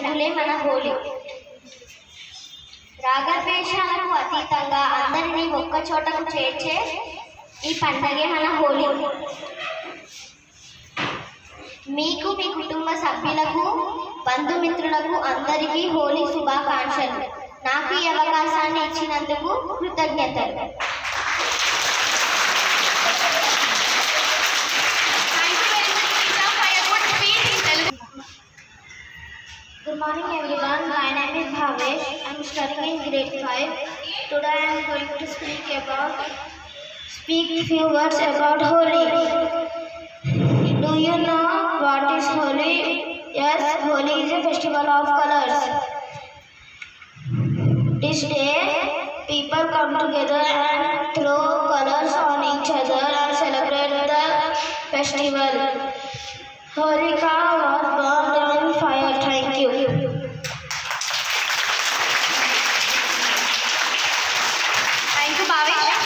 రంగులే మన హోలీ. రాగద్వేషాలకు అతీతంగా అందరినీ ఒక్క చోటకు చేర్చే ఈ పండగే మన హోలీ. మీకు, మీ కుటుంబ సభ్యులకు, బంధుమిత్రులకు అందరికీ హోలీ శుభాకాంక్షలు. నాకు ఈ అవకాశాన్ని ఇచ్చినందుకు కృతజ్ఞతలు. Good morning everyone, my name is Bhavesh. I am studying in grade 5. Today I am going to speak few words about Holi. Do you know what is Holi? Yes, Holi is a festival of colors. This day, people come together and throw colors on each other and celebrate the festival. Holika was burned on fire. Thank you. Thank you, Bhavesh.